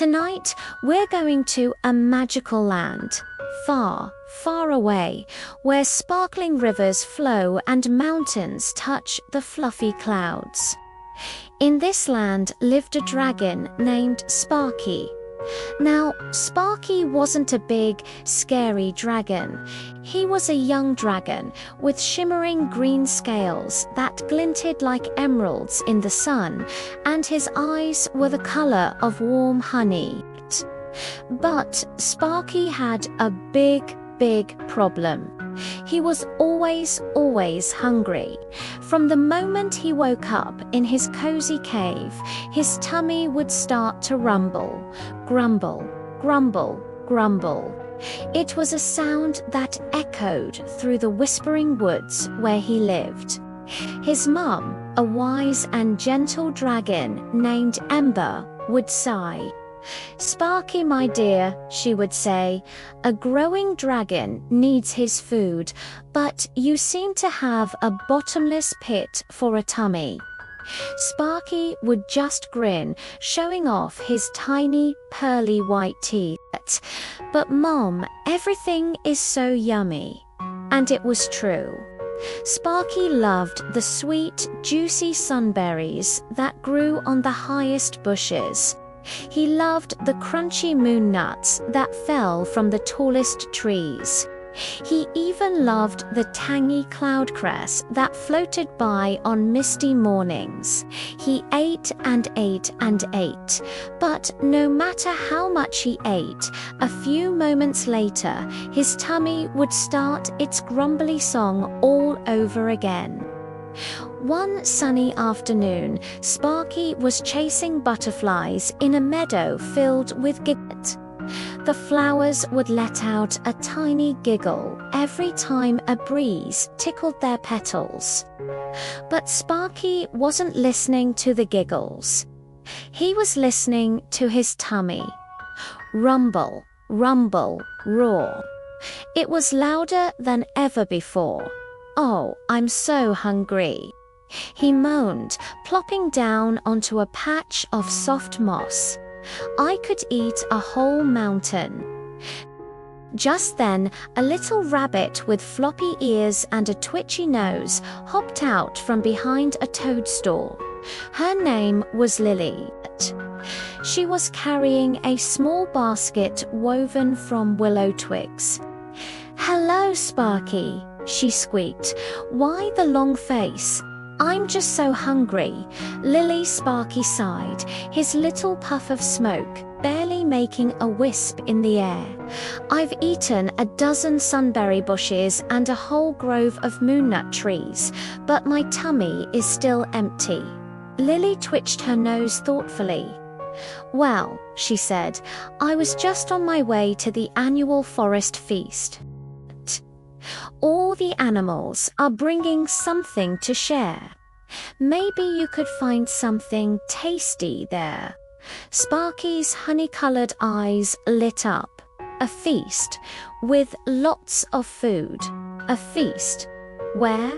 Tonight, we're going to a magical land, far, far away, where sparkling rivers flow and mountains touch the fluffy clouds. In this land lived a dragon named Sparky. Now, Sparky wasn't a big, scary dragon. He was a young dragon with shimmering green scales that glinted like emeralds in the sun, and his eyes were the color of warm honey. But Sparky had a big problem. He was always hungry. From the moment he woke up in his cozy cave, his tummy would start to rumble. Grumble, grumble, grumble. It was a sound that echoed through the whispering woods where he lived. His mum, a wise and gentle dragon named Ember, would sigh. "Sparky, my dear," she would say, "a growing dragon needs his food, but you seem to have a bottomless pit for a tummy." Sparky would just grin, showing off his tiny, pearly white teeth. "But Mom, everything is so yummy." And it was true. Sparky loved the sweet, juicy sunberries that grew on the highest bushes. He loved the crunchy moon nuts that fell from the tallest trees. He even loved the tangy cloudcress that floated by on misty mornings. He ate and ate and ate, but no matter how much he ate, a few moments later, his tummy would start its grumbly song all over again. One sunny afternoon, Sparky was chasing butterflies in a meadow filled with giggles. The flowers would let out a tiny giggle every time a breeze tickled their petals. But Sparky wasn't listening to the giggles. He was listening to his tummy. Rumble, rumble, roar. It was louder than ever before. "Oh, I'm so hungry," he moaned, plopping down onto a patch of soft moss. "I could eat a whole mountain." Just then, a little rabbit with floppy ears and a twitchy nose hopped out from behind a toadstool. Her name was Lily. She was carrying a small basket woven from willow twigs. "Hello, Sparky," she squeaked. "Why the long face?" "I'm just so hungry," Lily Sparky sighed, his little puff of smoke barely making a wisp in the air. "I've eaten a dozen sunberry bushes and a whole grove of moonnut trees, but my tummy is still empty." Lily twitched her nose thoughtfully. "Well," she said, "I was just on my way to the annual forest feast. All the animals are bringing something to share. Maybe you could find something tasty there." Sparky's honey-colored eyes lit up. "A feast, with lots of food. A feast. Where?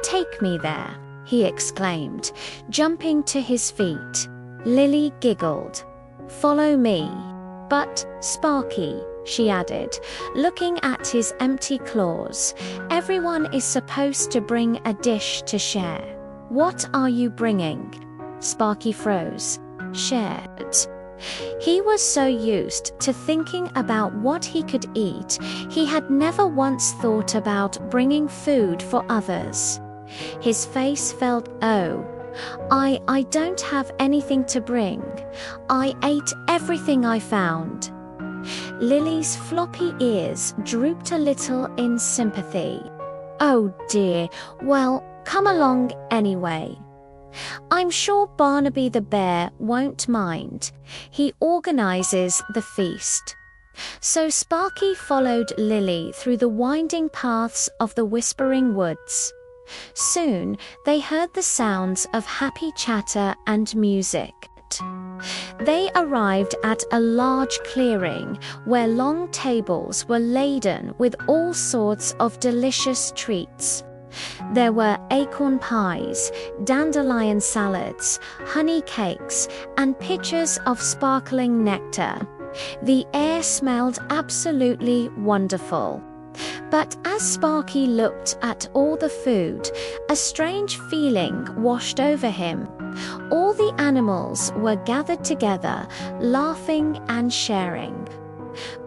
Take me there," he exclaimed, jumping to his feet. Lily giggled. "Follow me." "But, Sparky," she added, looking at his empty claws, "everyone is supposed to bring a dish to share. What are you bringing?" Sparky froze. "Share." He was so used to thinking about what he could eat, he had never once thought about bringing food for others. His face felt, "Oh, I don't have anything to bring. I ate everything I found." Lily's floppy ears drooped a little in sympathy. "Oh dear, well, come along anyway. I'm sure Barnaby the bear won't mind. He organizes the feast." So Sparky followed Lily through the winding paths of the whispering woods. Soon they heard the sounds of happy chatter and music. They arrived at a large clearing where long tables were laden with all sorts of delicious treats. There were acorn pies, dandelion salads, honey cakes, and pitchers of sparkling nectar. The air smelled absolutely wonderful. But as Sparky looked at all the food, a strange feeling washed over him. All the animals were gathered together, laughing and sharing.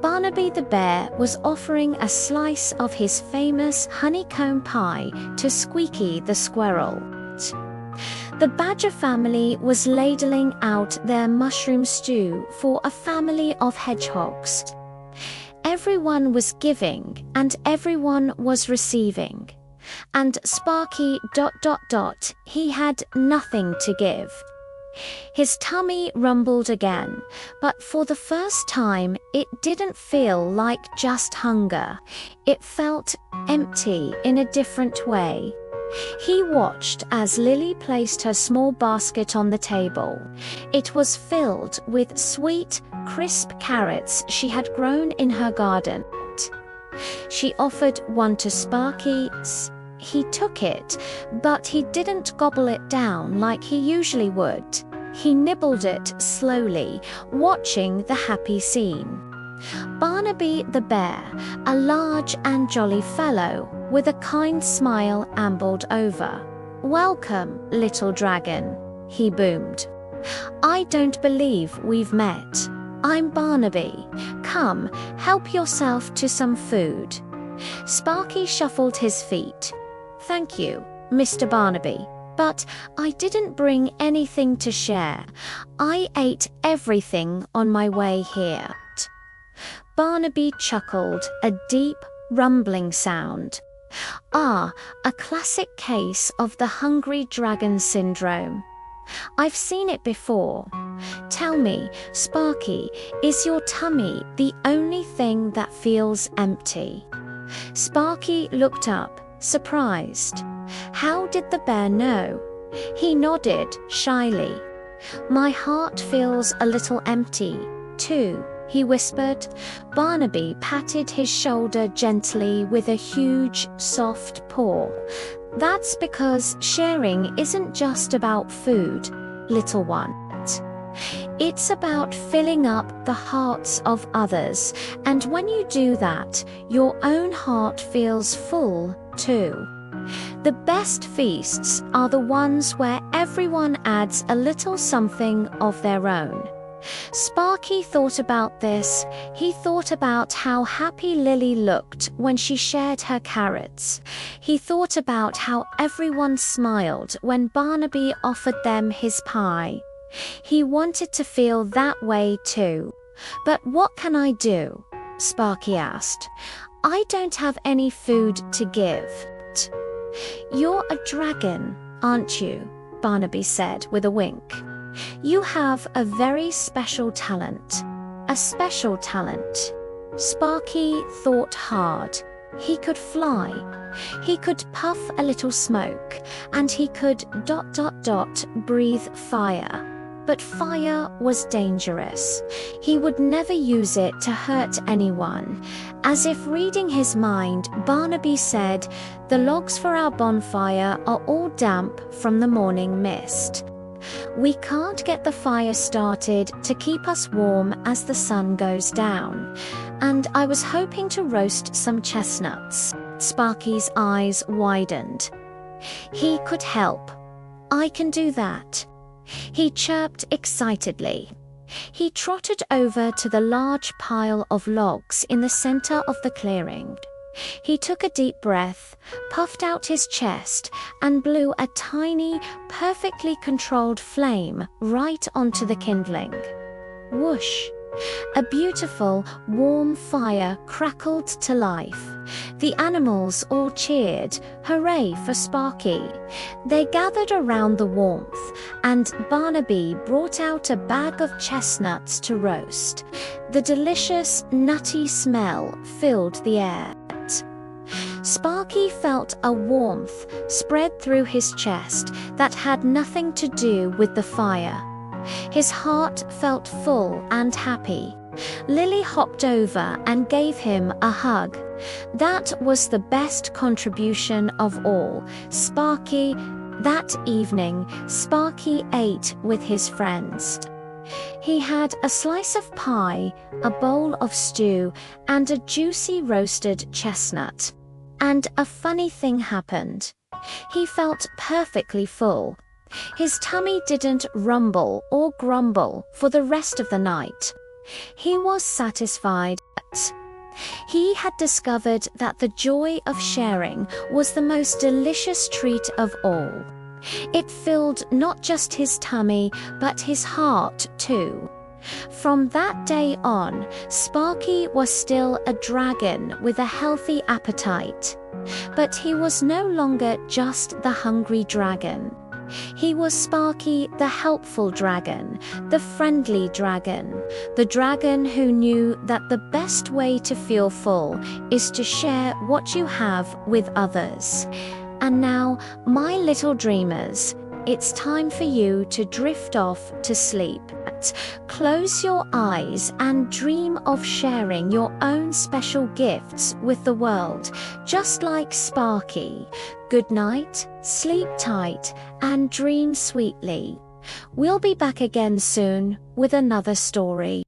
Barnaby the bear was offering a slice of his famous honeycomb pie to Squeaky the squirrel. The badger family was ladling out their mushroom stew for a family of hedgehogs. Everyone was giving and everyone was receiving. And Sparky ... he had nothing to give. His tummy rumbled again, but for the first time it didn't feel like just hunger. It felt empty in a different way. He watched as Lily placed her small basket on the table. It was filled with sweet, crisp carrots she had grown in her garden. She offered one to Sparky. He took it, but he didn't gobble it down like he usually would. He nibbled it slowly, watching the happy scene. Barnaby the bear, a large and jolly fellow, with a kind smile ambled over. "Welcome, little dragon," he boomed. "I don't believe we've met. I'm Barnaby. Come, help yourself to some food." Sparky shuffled his feet. "Thank you, Mr. Barnaby, but I didn't bring anything to share. I ate everything on my way here." Barnaby chuckled, a deep, rumbling sound. "Ah, a classic case of the hungry dragon syndrome. I've seen it before. Tell me, Sparky, is your tummy the only thing that feels empty?" Sparky looked up, surprised. How did the bear know? He nodded shyly. "My heart feels a little empty, too," he whispered. Barnaby patted his shoulder gently with a huge, soft paw. "That's because sharing isn't just about food, little one. It's about filling up the hearts of others, and when you do that, your own heart feels full, too. The best feasts are the ones where everyone adds a little something of their own." Sparky thought about this. He thought about how happy Lily looked when she shared her carrots. He thought about how everyone smiled when Barnaby offered them his pie. He wanted to feel that way too. "But what can I do?" Sparky asked. "I don't have any food to give." "You're a dragon, aren't you?" Barnaby said with a wink. "You have a very special talent." "A special talent?" Sparky thought hard. He could fly. He could puff a little smoke, and he could ... breathe fire. But fire was dangerous. He would never use it to hurt anyone. As if reading his mind, Barnaby said, "The logs for our bonfire are all damp from the morning mist. We can't get the fire started to keep us warm as the sun goes down. And I was hoping to roast some chestnuts." Sparky's eyes widened. He could help. "I can do that." He chirped excitedly. He trotted over to the large pile of logs in the center of the clearing. He took a deep breath, puffed out his chest, and blew a tiny, perfectly controlled flame right onto the kindling. Whoosh! A beautiful, warm fire crackled to life. The animals all cheered, hooray for Sparky. They gathered around the warmth, and Barnaby brought out a bag of chestnuts to roast. The delicious, nutty smell filled the air. Sparky felt a warmth spread through his chest that had nothing to do with the fire. His heart felt full and happy. Lily hopped over and gave him a hug. That was the best contribution of all. That evening, Sparky ate with his friends. He had a slice of pie, a bowl of stew, and a juicy roasted chestnut. And a funny thing happened. He felt perfectly full. His tummy didn't rumble or grumble for the rest of the night. He was satisfied. He had discovered that the joy of sharing was the most delicious treat of all. It filled not just his tummy, but his heart too. From that day on, Sparky was still a dragon with a healthy appetite. But he was no longer just the hungry dragon. He was Sparky, the helpful dragon, the friendly dragon, the dragon who knew that the best way to feel full is to share what you have with others. And now, my little dreamers, it's time for you to drift off to sleep. Close your eyes and dream of sharing your own special gifts with the world, just like Sparky. Good night, sleep tight, and dream sweetly. We'll be back again soon with another story.